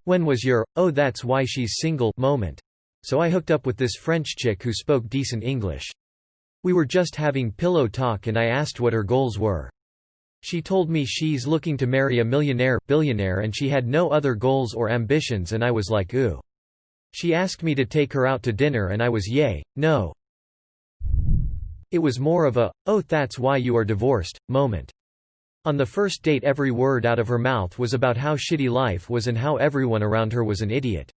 When was your, oh that's why she's single moment? So I hooked up with this French chick who spoke decent English. We were just having pillow talk and I asked what her goals were. She told me she's looking to marry a millionaire, billionaire, and she had no other goals or ambitions, and I was like ooh. She asked me to take her out to dinner and I was yay, no. It was more of a, oh that's why you are divorced, moment. On the first date every word out of her mouth was about how shitty life was and how everyone around her was an idiot.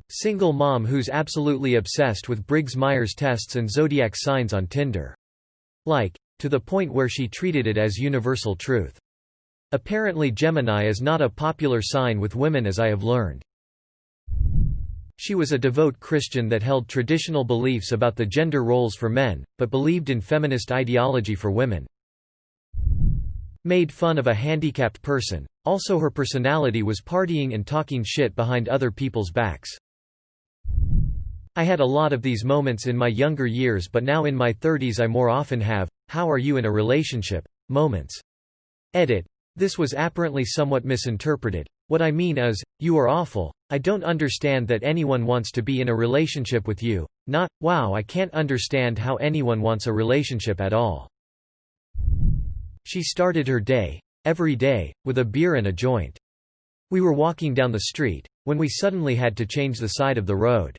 Single mom who's absolutely obsessed with Briggs-Myers tests and zodiac signs on Tinder. Like, to the point where she treated it as universal truth. Apparently Gemini is not a popular sign with women, as I have learned. She was a devout Christian that held traditional beliefs about the gender roles for men, but believed in feminist ideology for women. Made fun of a handicapped person. Also her personality was partying and talking shit behind other people's backs. I had a lot of these moments in my younger years, but now in my 30s I more often have, how are you in a relationship, moments. Edit. This was apparently somewhat misinterpreted. What I mean is, you are awful, I don't understand that anyone wants to be in a relationship with you, not, wow I can't understand how anyone wants a relationship at all. She started her day, every day, with a beer and a joint. We were walking down the street, when we suddenly had to change the side of the road.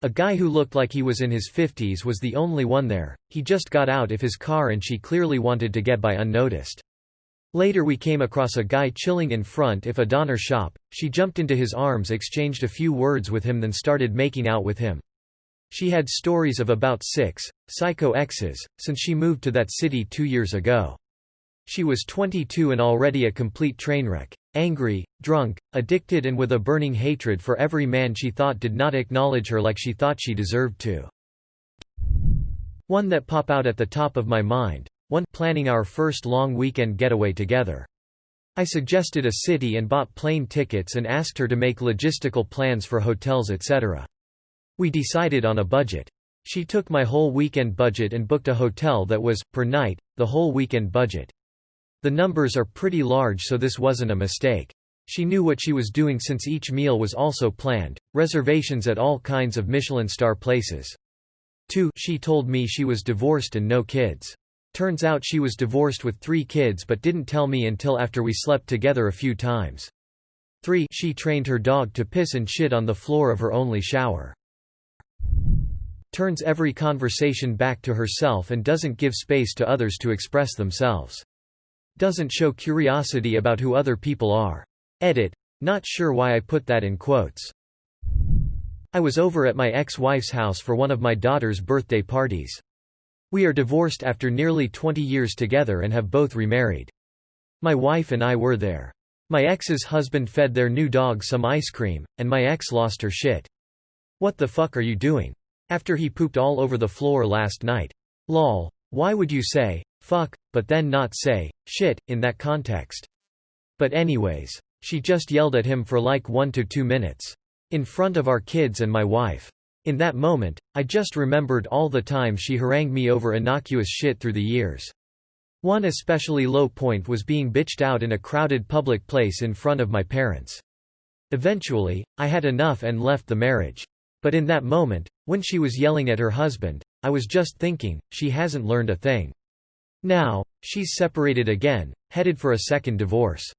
A guy who looked like he was in his 50s was the only one there. He just got out of his car and she clearly wanted to get by unnoticed. Later we came across a guy chilling in front of a doner shop. She jumped into his arms, exchanged a few words with him, then started making out with him. She had stories of about 6 psycho exes since she moved to that city 2 years ago. She was 22 and already a complete trainwreck. Angry, drunk, addicted, and with a burning hatred for every man she thought did not acknowledge her like she thought she deserved to. One that pop out at the top of my mind. One, planning our first long weekend getaway together. I suggested a city and bought plane tickets and asked her to make logistical plans for hotels etc. We decided on a budget. She took my whole weekend budget and booked a hotel that was, per night, the whole weekend budget. The numbers are pretty large, so this wasn't a mistake. She knew what she was doing since each meal was also planned, reservations at all kinds of Michelin star places. 2. She told me she was divorced and no kids. Turns out she was divorced with 3 kids but didn't tell me until after we slept together a few times. 3. She trained her dog to piss and shit on the floor of her only shower. Turns every conversation back to herself and doesn't give space to others to express themselves. Doesn't show curiosity about who other people are. Edit. Not sure why I put that in quotes. I was over at my ex-wife's house for one of my daughter's birthday parties. We are divorced after nearly 20 years together and have both remarried. My wife and I were there. My ex's husband fed their new dog some ice cream, and my ex lost her shit. What the fuck are you doing? After he pooped all over the floor last night. Lol. Why would you say, fuck, but then not say, shit, in that context? But anyways. She just yelled at him for like 1 to 2 minutes. In front of our kids and my wife. In that moment, I just remembered all the time she harangued me over innocuous shit through the years. One especially low point was being bitched out in a crowded public place in front of my parents. Eventually, I had enough and left the marriage. But in that moment, when she was yelling at her husband, I was just thinking, she hasn't learned a thing. Now, she's separated again, headed for a second divorce.